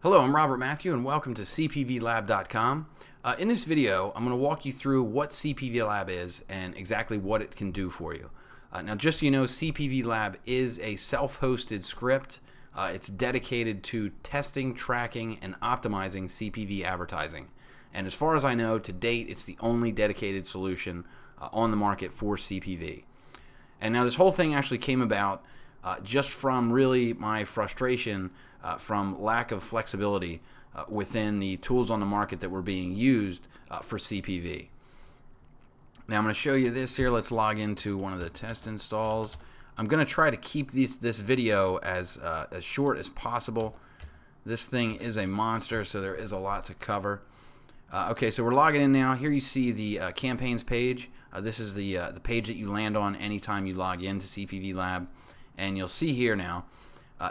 Hello, I'm Robert Matthew and welcome to CPVLab.com. In this video, I'm going to walk you through what CPV Lab is and exactly what it can do for you. Now, just so you know, CPV Lab is a self-hosted script. It's dedicated to testing, tracking, and optimizing CPV advertising. And as far as I know, to date, it's the only dedicated solution on the market for CPV. And now this whole thing actually came about just from really my frustration from lack of flexibility within the tools on the market that were being used for CPV. Now I'm going to show you this here. Let's log into one of the test installs. I'm going to try to keep this video as short as possible. This thing is a monster, so there is a lot to cover. Okay, so we're logging in now. Here you see the campaigns page. This is the page that you land on anytime you log into CPV Lab. And you'll see here now,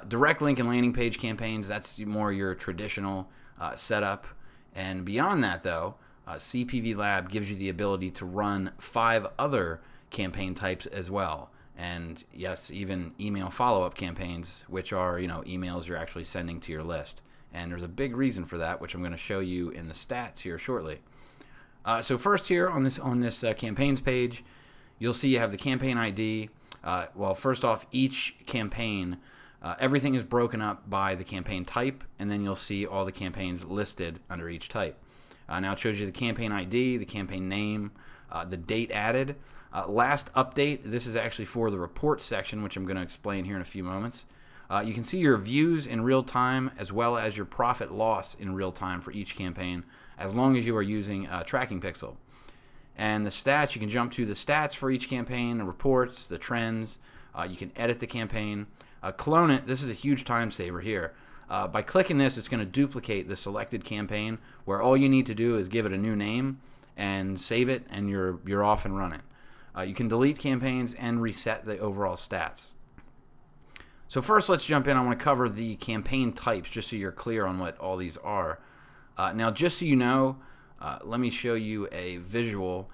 direct link and landing page campaigns, that's more your traditional setup. And beyond that, though, CPV Lab gives you the ability to run 5 other campaign types as well. And yes, even email follow-up campaigns, which are emails you're actually sending to your list. And there's a big reason for that, which I'm going to show you in the stats here shortly. So first here on this campaigns page, you'll see you have the campaign ID. Well, first off, each campaign, everything is broken up by the campaign type, and then you'll see all the campaigns listed under each type. Now it shows you the campaign ID, the campaign name, the date added. Last update, this is actually for the reports section, which I'm going to explain here in a few moments. You can see your views in real time as well as your profit loss in real time for each campaign, as long as you are using Tracking Pixel. And the stats, you can jump to the stats for each campaign, the reports, the trends. You can edit the campaign. Clone it. This is a huge time saver here. By clicking this, it's going to duplicate the selected campaign, where all you need to do is give it a new name and save it, and you're off and running. You can delete campaigns and reset the overall stats. So first, let's jump in. I want to cover the campaign types, just so you're clear on what all these are. Now, just so you know, let me show you a visual.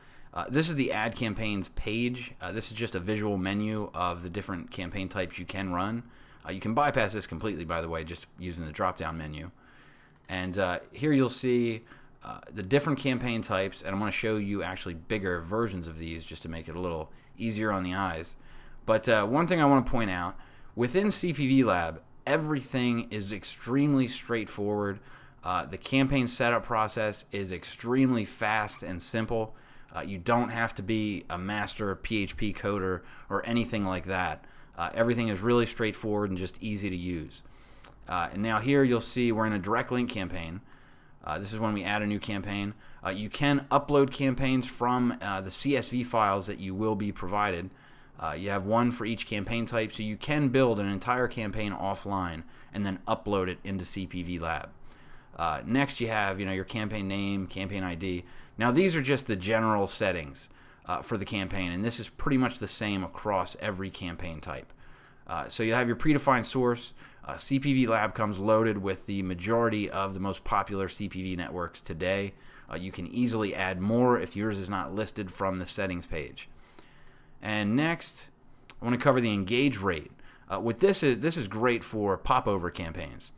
This is the Add Campaigns page. This is just a visual menu of the different campaign types you can run. You can bypass this completely, by the way, just using the drop-down menu. And here you'll see the different campaign types, and I'm going to show you actually bigger versions of these just to make it a little easier on the eyes. But one thing I want to point out, within CPV Lab, everything is extremely straightforward. The campaign setup process is extremely fast and simple. You don't have to be a master PHP coder or anything like that. Everything is really straightforward and just easy to use. And now here you'll see we're in a direct link campaign. This is when we add a new campaign. You can upload campaigns from the CSV files that you will be provided. You have one for each campaign type, so you can build an entire campaign offline and then upload it into CPV Lab. Next you have your campaign name, campaign ID. Now these are just the general settings for the campaign, and this is pretty much the same across every campaign type. So you have your predefined source. CPV Lab comes loaded with the majority of the most popular CPV networks today. You can easily add more if yours is not listed from the settings page. And next, I want to cover the engage rate. This is great for popover campaigns.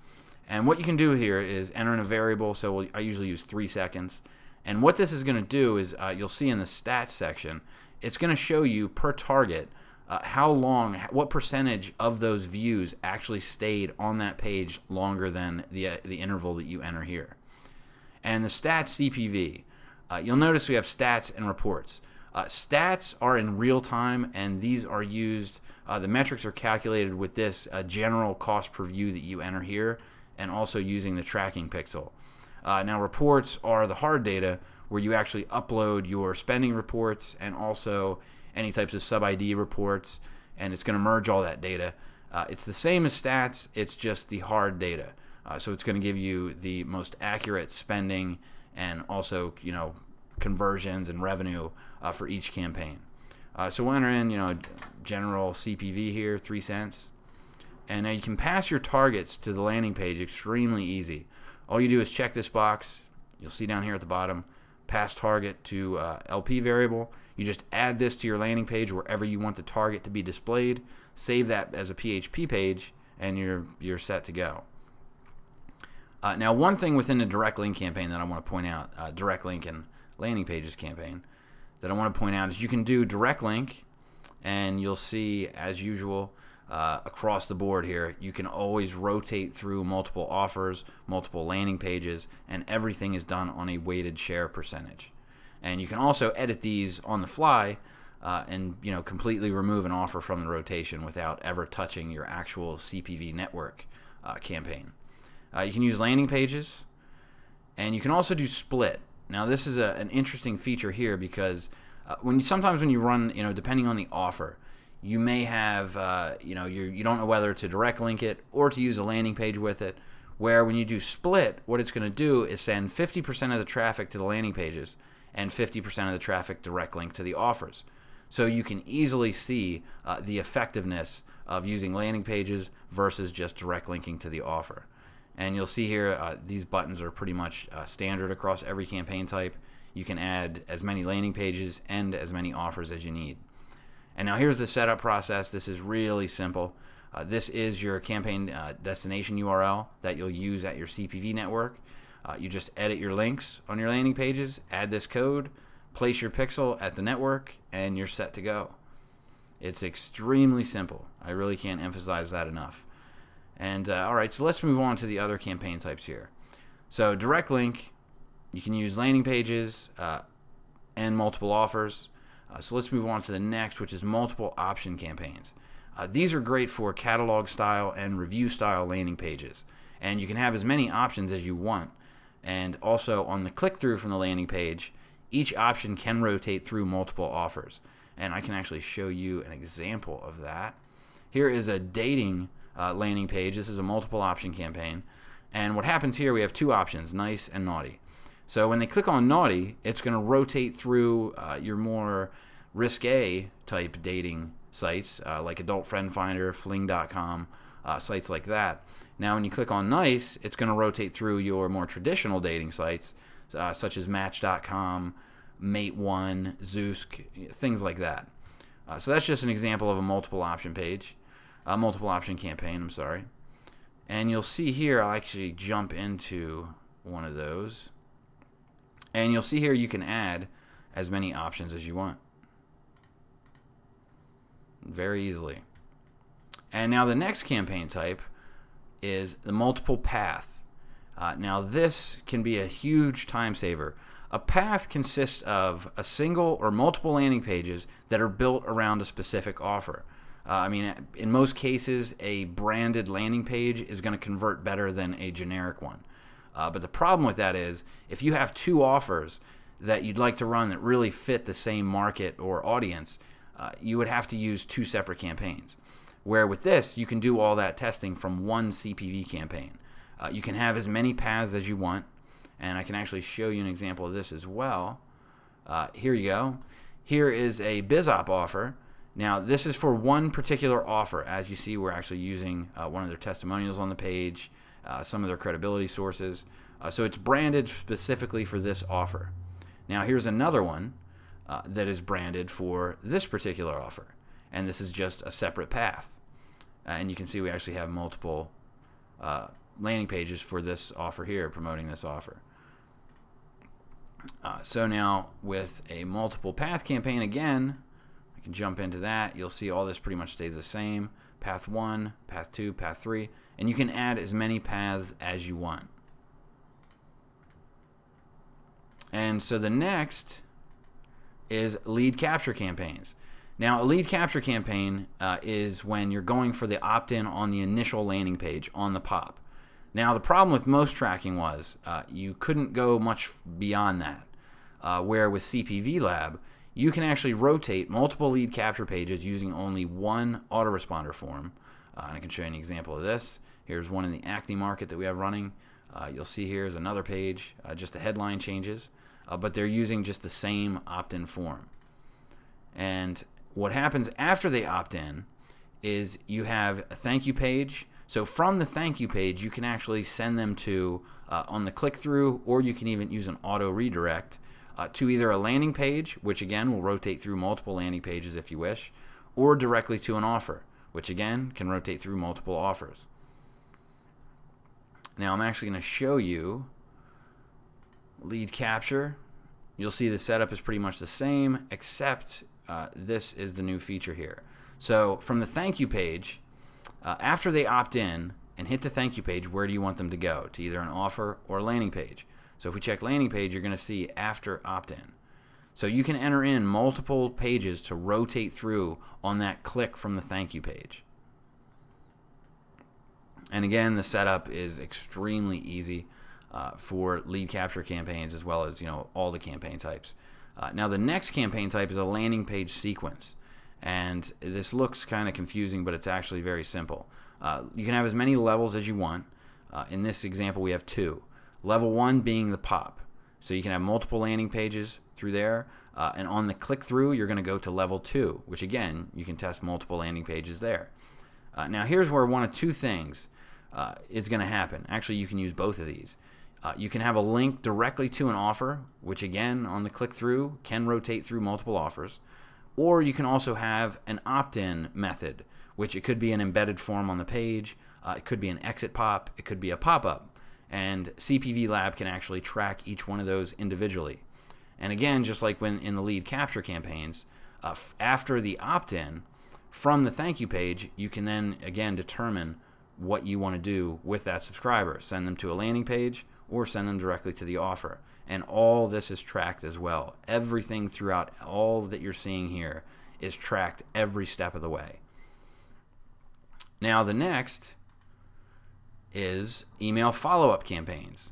And what you can do here is enter in a variable, so I usually use 3 seconds. And what this is going to do is, you'll see in the stats section, it's going to show you per target how long, what percentage of those views actually stayed on that page longer than the interval that you enter here. And the stats CPV, you'll notice we have stats and reports. Stats are in real time, and these are used, the metrics are calculated with this general cost per view that you enter here, and also using the tracking pixel. Now reports are the hard data where you actually upload your spending reports and also any types of sub-ID reports, and it's going to merge all that data. It's the same as stats, it's just the hard data. So it's going to give you the most accurate spending and also conversions and revenue for each campaign. So we'll enter in general CPV here, 3 cents. And now you can pass your targets to the landing page extremely easy. All you do is check this box. You'll see down here at the bottom, pass target to LP variable. You just add this to your landing page wherever you want the target to be displayed. Save that as a PHP page, and you're set to go. Now, one thing within the direct link campaign that I want to point out, direct link and landing pages campaign, that I want to point out is you can do direct link, and you'll see, as usual, across the board here, you can always rotate through multiple offers, multiple landing pages, and everything is done on a weighted share percentage. And you can also edit these on the fly and completely remove an offer from the rotation without ever touching your actual CPV network campaign. You can use landing pages, and you can also do split. Now, this is an interesting feature here because sometimes when you run, depending on the offer, you may have, you don't know whether to direct link it or to use a landing page with it, where when you do split, what it's going to do is send 50% of the traffic to the landing pages and 50% of the traffic direct link to the offers. So you can easily see the effectiveness of using landing pages versus just direct linking to the offer. And you'll see here these buttons are pretty much standard across every campaign type. You can add as many landing pages and as many offers as you need. And now here's the setup process. This is really simple. This is your campaign destination URL that you'll use at your CPV network. You just edit your links on your landing pages, add this code, place your pixel at the network, and you're set to go. It's extremely simple. I really can't emphasize that enough. And all right, so let's move on to the other campaign types here. So direct link, you can use landing pages and multiple offers. So let's move on to the next, which is multiple option campaigns. These are great for catalog style and review style landing pages. And you can have as many options as you want. And also on the click-through from the landing page, each option can rotate through multiple offers. And I can actually show you an example of that. Here is a dating landing page. This is a multiple option campaign. And what happens here, we have two options, nice and naughty. So when they click on naughty, it's going to rotate through your more risque type dating sites like Adult Friend Finder, Fling.com, sites like that. Now when you click on nice, it's going to rotate through your more traditional dating sites such as Match.com, Mate1, Zoosk, things like that. So that's just an example of a multiple option page, multiple option campaign, I'm sorry. And you'll see here, I'll actually jump into one of those. And you'll see here you can add as many options as you want. Very easily. And now the next campaign type is the multiple path. Now this can be a huge time saver. A path consists of a single or multiple landing pages that are built around a specific offer. In most cases, a branded landing page is going to convert better than a generic one. But the problem with that is if you have two offers that you'd like to run that really fit the same market or audience, you would have to use two separate campaigns. Where with this, you can do all that testing from one CPV campaign. You can have as many paths as you want, and I can actually show you an example of this as well. Here you go. Here is a BizOp offer. Now, this is for one particular offer. As you see, we're actually using one of their testimonials on the page, some of their credibility sources. So it's branded specifically for this offer. Now, here's another one that is branded for this particular offer, and this is just a separate path. And you can see we actually have multiple landing pages for this offer here, promoting this offer. So now with a multiple path campaign again, I can jump into that. You'll see all this pretty much stays the same. Path 1, Path 2, Path 3, and you can add as many paths as you want. And so the next is lead capture campaigns. Now, a lead capture campaign is when you're going for the opt-in on the initial landing page on the pop. Now, the problem with most tracking was you couldn't go much beyond that, where with CPV Lab, you can actually rotate multiple lead capture pages using only one autoresponder form. And I can show you an example of this. Here's one in the acne market that we have running. You'll see here is another page, just the headline changes, but they're using just the same opt-in form. And what happens after they opt in is you have a thank you page. So from the thank you page, you can actually send them to on the click-through, or you can even use an auto redirect to either a landing page, which again will rotate through multiple landing pages if you wish, or directly to an offer, which again can rotate through multiple offers. Now I'm actually going to show you lead capture. You'll see the setup is pretty much the same, except this is the new feature here. So from the thank you page, after they opt in and hit the thank you page, where do you want them to go? To either an offer or a landing page. So if we check landing page, you're going to see after opt-in. So you can enter in multiple pages to rotate through on that click from the thank you page. And again, the setup is extremely easy for lead capture campaigns, as well as all the campaign types. Now the next campaign type is a landing page sequence, and this looks kind of confusing, but it's actually very simple. You can have as many levels as you want. In this example, we have 2. Level 1 being the pop, so you can have multiple landing pages through there, and on the click through, you're going to go to level 2, which again, you can test multiple landing pages there. Now here's where one of 2 things is going to happen. Actually, you can use both of these. You can have a link directly to an offer, which again, on the click through, can rotate through multiple offers. Or you can also have an opt-in method, which it could be an embedded form on the page, it could be an exit pop, it could be a pop-up. And CPV Lab can actually track each one of those individually. And again, just like when in the lead capture campaigns, after the opt-in, from the thank you page, you can then again determine what you want to do with that subscriber. Send them to a landing page or send them directly to the offer. And all this is tracked as well. Everything throughout all that you're seeing here is tracked every step of the way. Now the next is email follow-up campaigns.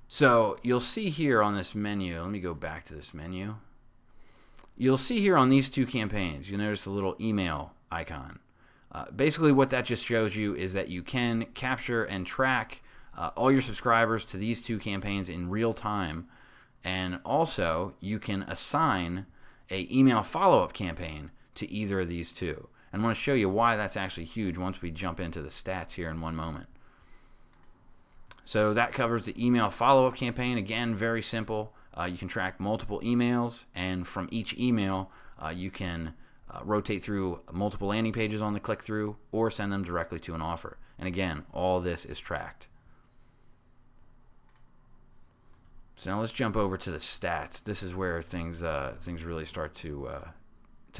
So you'll see here on this menu, let me go back to this menu. You'll see here on these 2 campaigns, you'll notice a little email icon. Basically what that just shows you is that you can capture and track all your subscribers to these 2 campaigns in real time, and also you can assign a email follow-up campaign to either of these 2. And I want to show you why that's actually huge once we jump into the stats here in one moment. So that covers the email follow-up campaign. Again, very simple. You can track multiple emails, and from each email you can rotate through multiple landing pages on the click-through or send them directly to an offer. And again, all this is tracked. So now let's jump over to the stats. This is where things really start to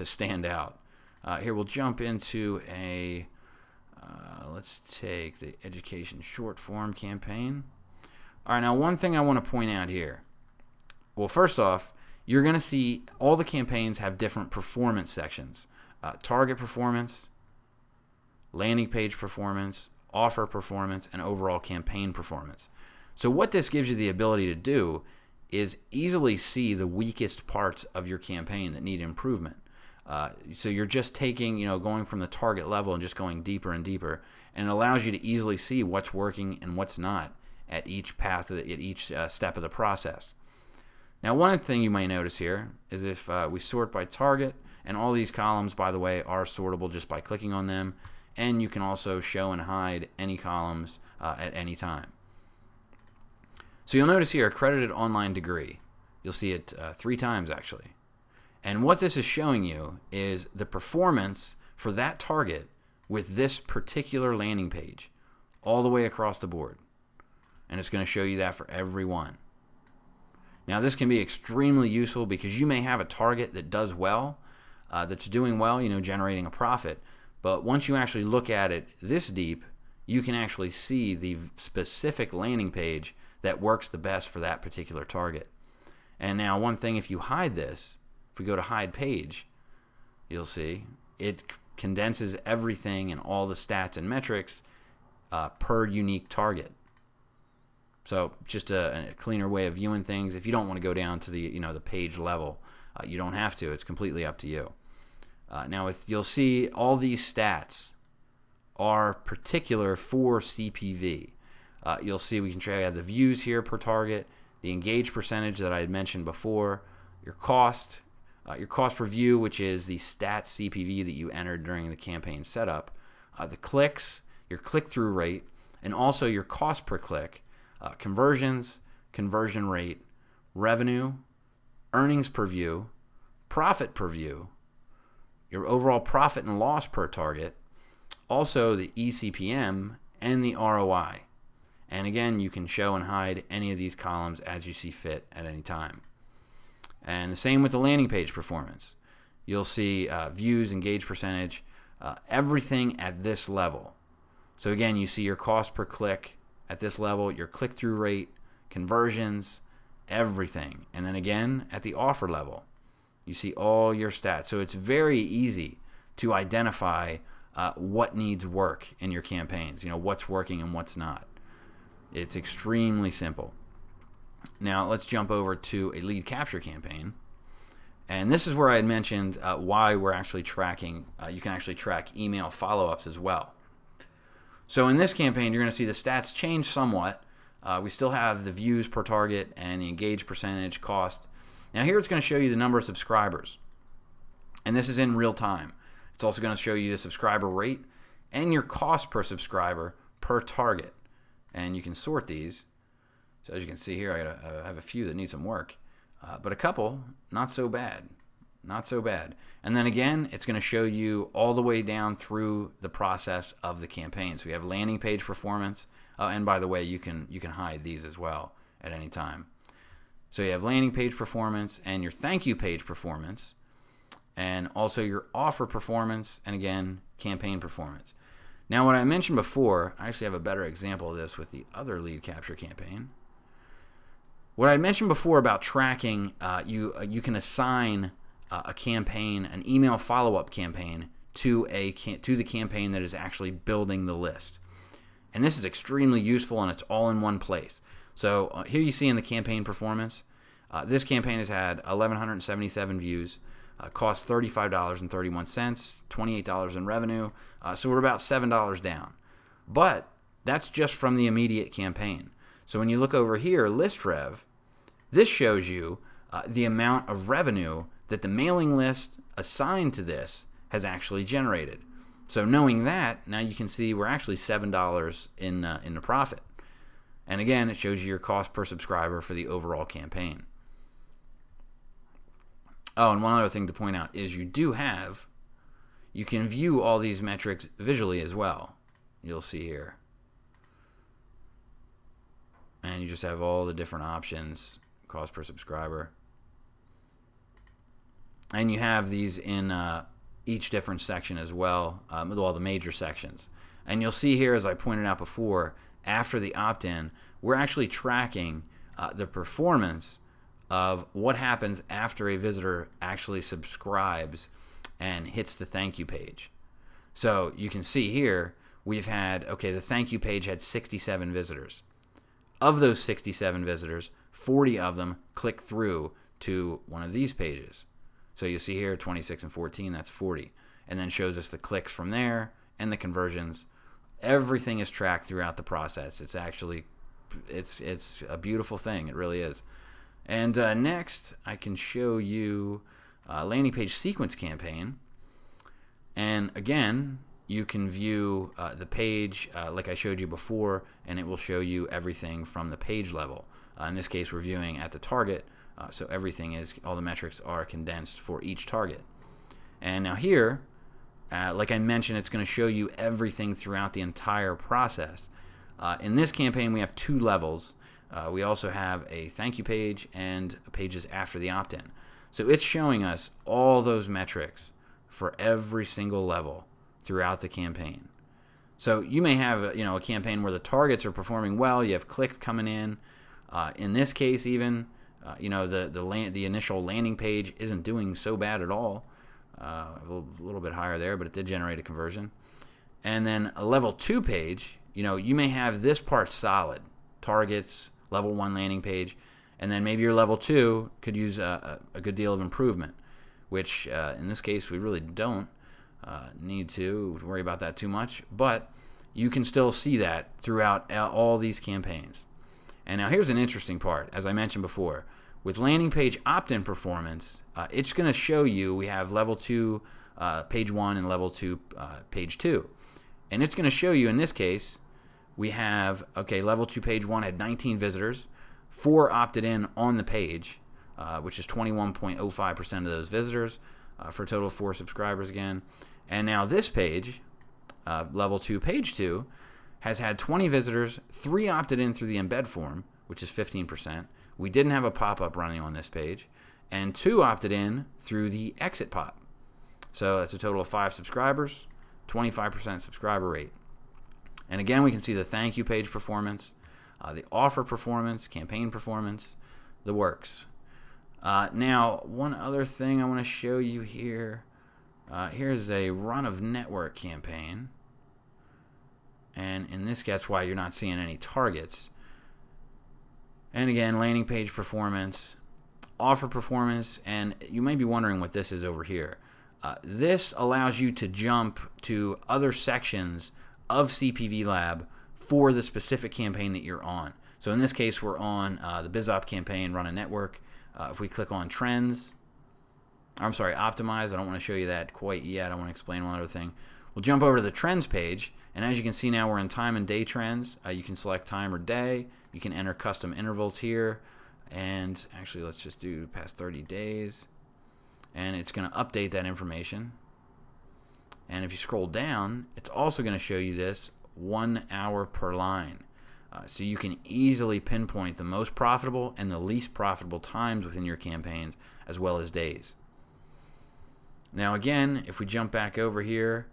stand out. Here we'll jump into a let's take the education short form campaign. All right, now one thing I want to point out here. Well, first off, you're going to see all the campaigns have different performance sections. Target performance, landing page performance, offer performance, and overall campaign performance. So what this gives you the ability to do is easily see the weakest parts of your campaign that need improvement. So you're just taking, going from the target level and just going deeper and deeper, and it allows you to easily see what's working and what's not at each path, at each step of the process. Now, one thing you might notice here is if we sort by target, and all these columns, by the way, are sortable just by clicking on them, and you can also show and hide any columns at any time. So you'll notice here, accredited online degree. You'll see it 3 times actually. And what this is showing you is the performance for that target with this particular landing page all the way across the board. And it's going to show you that for every one. Now this can be extremely useful because you may have a target that does well, that's doing well, generating a profit. But once you actually look at it this deep, you can actually see the specific landing page that works the best for that particular target. And now one thing, if you hide this, if we go to hide page, you'll see it condenses everything and all the stats and metrics per unique target. So just a cleaner way of viewing things. If you don't want to go down to the the page level, you don't have to. It's completely up to you. Now you'll see all these stats are particular for CPV. You'll see we can have the views here per target, the engaged percentage that I had mentioned before, your cost per view, which is the stats CPV that you entered during the campaign setup, the clicks, your click-through rate, and also your cost per click, conversions, conversion rate, revenue, earnings per view, profit per view, your overall profit and loss per target, also the eCPM and the ROI. And again, you can show and hide any of these columns as you see fit at any time. And the same with the landing page performance. You'll see views, engage percentage, everything at this level. So again, you see your cost per click at this level, your click-through rate, conversions, everything. And then again, at the offer level, you see all your stats. So it's very easy to identify what needs work in your campaigns, what's working and what's not. It's extremely simple. Now let's jump over to a lead capture campaign. And this is where I had mentioned why we're actually tracking. You can actually track email follow-ups as well. So in this campaign, you're going to see the stats change somewhat. We still have the views per target and the engage percentage, cost. Now here it's going to show you the number of subscribers. And this is in real time. It's also going to show you the subscriber rate and your cost per subscriber per target. And you can sort these. So as you can see here, I have a few that need some work. But a couple, not so bad. Not so bad. And then again, it's going to show you all the way down through the process of the campaign. So we have landing page performance. And by the way, you can hide these as well at any time. So you have landing page performance and your thank you page performance, and also your offer performance, and again, campaign performance. Now what I mentioned before, I actually have a better example of this with the other lead capture campaign. What I mentioned before about tracking, you can assign a campaign, an email follow-up campaign, to the campaign that is actually building the list. And this is extremely useful, and it's all in one place. So here you see in the campaign performance, this campaign has had 1,177 views, cost $35.31, $28 in revenue, so we're about $7 down. But that's just from the immediate campaign. So when you look over here, list rev, this shows you the amount of revenue that the mailing list assigned to this has actually generated. So knowing that, now you can see we're actually $7 in the profit. And again, it shows you your cost per subscriber for the overall campaign. Oh, and one other thing to point out is you can view all these metrics visually as well. You'll see here. And you just have all the different options, cost per subscriber. And you have these in each different section as well, with all the major sections. And you'll see here, as I pointed out before, after the opt-in, we're actually tracking the performance of what happens after a visitor actually subscribes and hits the thank you page. So you can see here, we've had, the thank you page had 67 visitors. Of those 67 visitors, 40 of them click through to one of these pages. So you see here 26 and 14, that's 40. And then shows us the clicks from there and the conversions. Everything is tracked throughout the process. It's actually, it's a beautiful thing. It really is. And next, I can show you a landing page sequence campaign. And again, you can view the page like I showed you before, and it will show you everything from the page level. In this case, we're viewing at the target, so all the metrics are condensed for each target. And now here, like I mentioned, it's going to show you everything throughout the entire process. In this campaign, we have 2 levels. We also have a thank you page and pages after the opt-in. So it's showing us all those metrics for every single level throughout the campaign. So you may have a campaign where the targets are performing well, you have clicks coming in. In this case even, the initial landing page isn't doing so bad at all. A little bit higher there, but it did generate a conversion. And then a level 2 page, you may have this part solid, targets, level 1 landing page, and then maybe your level 2 could use a good deal of improvement, which in this case we really don't need to worry about that too much, but you can still see that throughout all these campaigns. And now here's an interesting part. As I mentioned before, with landing page opt-in performance, it's going to show you we have level 2 page 1 and level 2 page 2. And it's going to show you in this case we have, level 2 page 1 had 19 visitors, 4 opted in on the page, which is 21.05% of those visitors, for a total of 4 subscribers again. And now this page, level 2 page 2, has had 20 visitors, 3 opted in through the embed form, which is 15%. We didn't have a pop-up running on this page, and 2 opted in through the exit pop. So that's a total of 5 subscribers, 25% subscriber rate. And again, we can see the thank you page performance, the offer performance, campaign performance, the works. Now, one other thing I want to show you here. Here's a run of network campaign. And in this case, why you're not seeing any targets. And again, landing page performance, offer performance, and you may be wondering what this is over here. This allows you to jump to other sections of CPV Lab for the specific campaign that you're on. So in this case, we're on the BizOp campaign, run a network. If we click on trends, optimize, I don't want to show you that quite yet. I want to explain one other thing. We'll jump over to the trends page, and as you can see now, we're in time and day trends. You can select time or day. You can enter custom intervals here, and actually let's just do past 30 days, and it's going to update that information. And if you scroll down, it's also going to show you this 1 hour per line. So you can easily pinpoint the most profitable and the least profitable times within your campaigns, as well as days. Now again, if we jump back over here,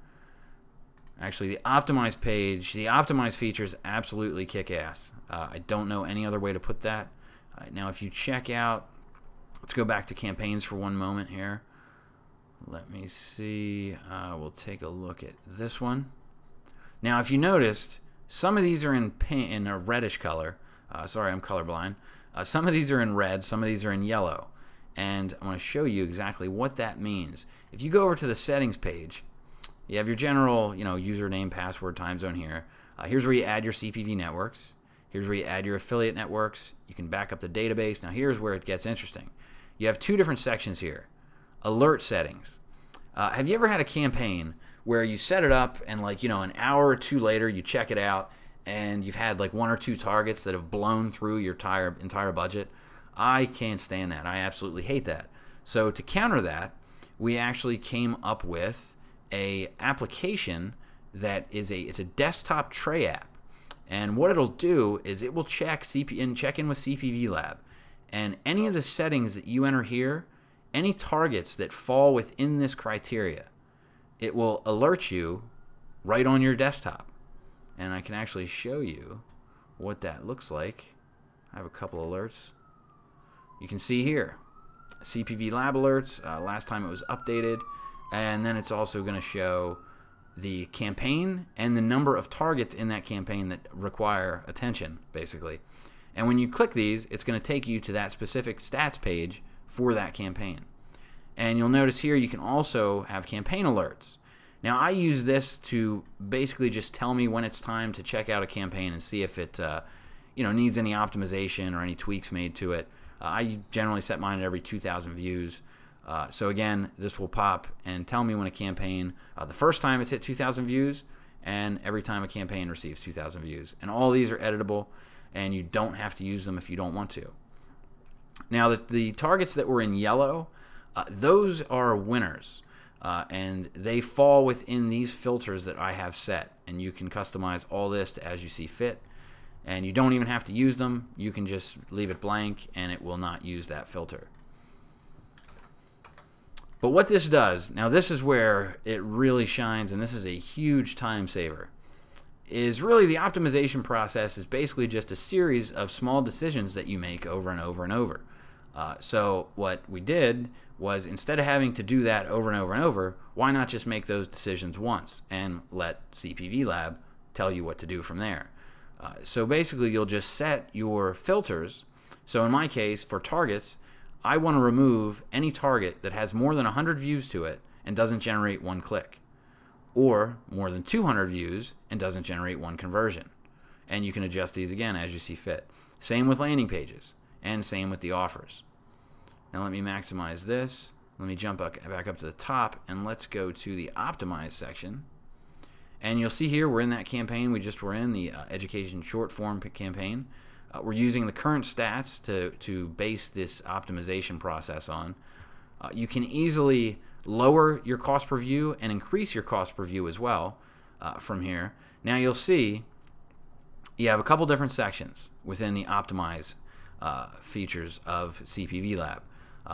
actually the optimized page, the optimized features absolutely kick ass. I don't know any other way to put that. Now if you check out, let's go back to campaigns for one moment here. Let me see, we'll take a look at this one. Now if you noticed, some of these are in a reddish color. Sorry, I'm colorblind. Some of these are in red, some of these are in yellow. And I want to show you exactly what that means. If you go over to the settings page, you have your general, username, password, time zone here. Here's where you add your CPV networks. Here's where you add your affiliate networks. You can back up the database. Now here's where it gets interesting. You have 2 different sections here. Alert settings. Have you ever had a campaign where you set it up and an hour or 2 later you check it out and you've had 1 or 2 targets that have blown through your entire budget? I can't stand that. I absolutely hate that. So to counter that, we actually came up with a application that is it's a desktop tray app. And what it'll do is it will check in with CPV Lab, and any of the settings that you enter here, any targets that fall within this criteria, it will alert you right on your desktop. And I can actually show you what that looks like. I have a couple alerts. You can see here, CPV Lab alerts, last time it was updated, and then it's also going to show the campaign and the number of targets in that campaign that require attention, basically. And when you click these, it's going to take you to that specific stats page for that campaign. And you'll notice here you can also have campaign alerts. Now I use this to basically just tell me when it's time to check out a campaign and see if it needs any optimization or any tweaks made to it. I generally set mine at every 2,000 views. So again, this will pop and tell me when a campaign, the first time it's hit 2,000 views, and every time a campaign receives 2,000 views. And all these are editable, and you don't have to use them if you don't want to. Now the targets that were in yellow, those are winners, and they fall within these filters that I have set. And you can customize all this as you see fit. And you don't even have to use them. You can just leave it blank and it will not use that filter. But what this does, now this is where it really shines, and this is a huge time saver, is really the optimization process is basically just a series of small decisions that you make over and over and over. So what we did was, instead of having to do that over and over and over, why not just make those decisions once and let CPV Lab tell you what to do from there? So basically you'll just set your filters. So in my case, for targets, I want to remove any target that has more than 100 views to it and doesn't generate 1 click, or more than 200 views and doesn't generate 1 conversion. And you can adjust these again as you see fit. Same with landing pages, and same with the offers. Now let me maximize this. Let me jump back up to the top, and let's go to the optimize section. And you'll see here we're in that campaign we just were in, the education short form campaign. We're using the current stats to base this optimization process on. You can easily lower your cost per view and increase your cost per view as well from here. Now you'll see you have a couple different sections within the optimize features of CPV Lab.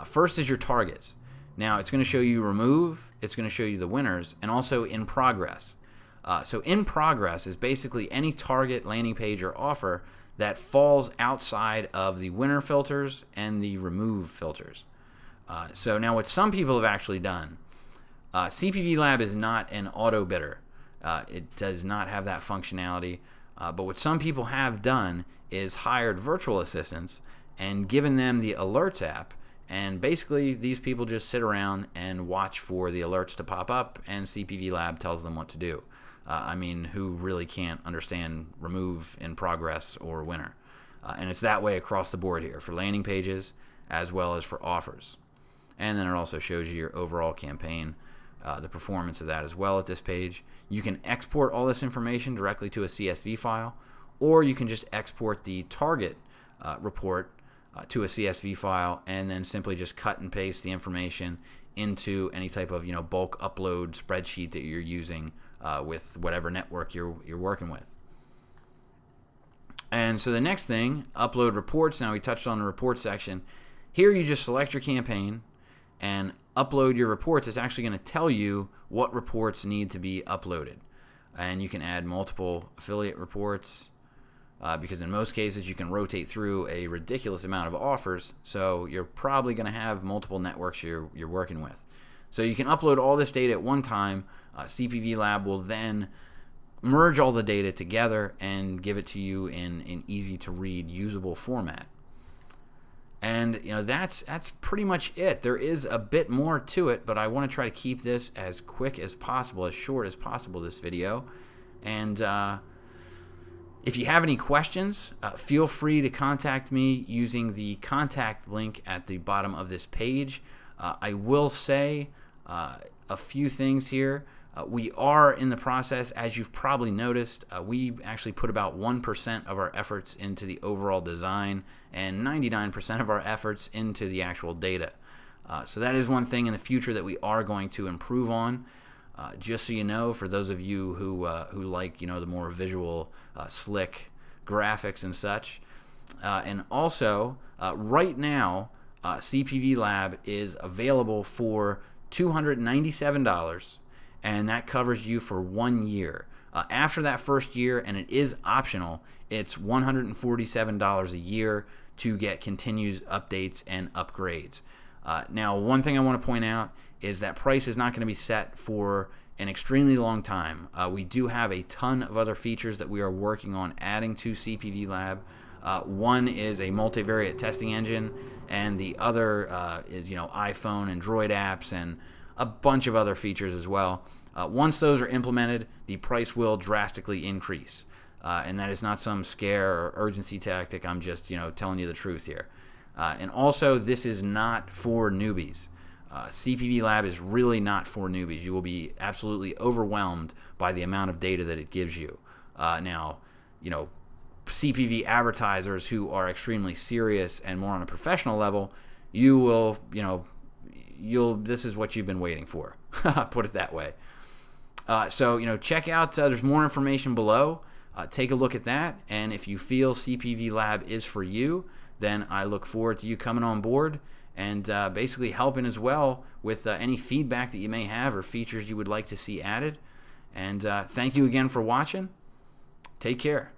First is your targets. Now it's going to show you remove, it's going to show you the winners, and also in progress. So in progress is basically any target, landing page, or offer that falls outside of the winner filters and the remove filters. So now what some people have actually done, CPV Lab is not an auto bidder. It does not have that functionality. But what some people have done is hired virtual assistants and given them the alerts app, and basically these people just sit around and watch for the alerts to pop up, and CPV Lab tells them what to do. I mean, who really can't understand remove, in progress, or winner? And it's that way across the board here for landing pages as well as for offers. And then it also shows you your overall campaign, the performance of that as well at this page. You can export all this information directly to a CSV file, or you can just export the target report to a CSV file and then simply just cut and paste the information into any type of bulk upload spreadsheet that you're using with whatever network you're working with. And so the next thing, upload reports. Now we touched on the report section. Here you just select your campaign and upload your reports. It's actually going to tell you what reports need to be uploaded. And you can add multiple affiliate reports because in most cases you can rotate through a ridiculous amount of offers, so you're probably going to have multiple networks you're working with. So you can upload all this data at one time. CPV Lab will then merge all the data together and give it to you in an easy to read, usable format. And that's pretty much it. There is a bit more to it, but I want to try to keep this as quick as possible, as short as possible, this video. And if you have any questions, feel free to contact me using the contact link at the bottom of this page. I will say a few things here. We are in the process, as you've probably noticed, we actually put about 1% of our efforts into the overall design and 99% of our efforts into the actual data. So that is one thing in the future that we are going to improve on. Just so you know, for those of you who like the more visual, slick graphics and such. And also, right now, CPV Lab is available for $297. And that covers you for 1 year. After that first year, and it is optional, it's $147 a year to get continuous updates and upgrades. Now, one thing I want to point out is that price is not going to be set for an extremely long time. We do have a ton of other features that we are working on adding to CPV Lab. One is a multivariate testing engine, and the other is iPhone and Droid apps and a bunch of other features as well. Once those are implemented, the price will drastically increase. And that is not some scare or urgency tactic. I'm just telling you the truth here. And also, this is not for newbies. CPV Lab is really not for newbies. You will be absolutely overwhelmed by the amount of data that it gives you. Now, CPV advertisers who are extremely serious and more on a professional level, you will, this is what you've been waiting for. Put it that way. So check out, there's more information below. Take a look at that, and if you feel CPV Lab is for you, then I look forward to you coming on board and basically helping as well with any feedback that you may have or features you would like to see added. And thank you again for watching. Take care.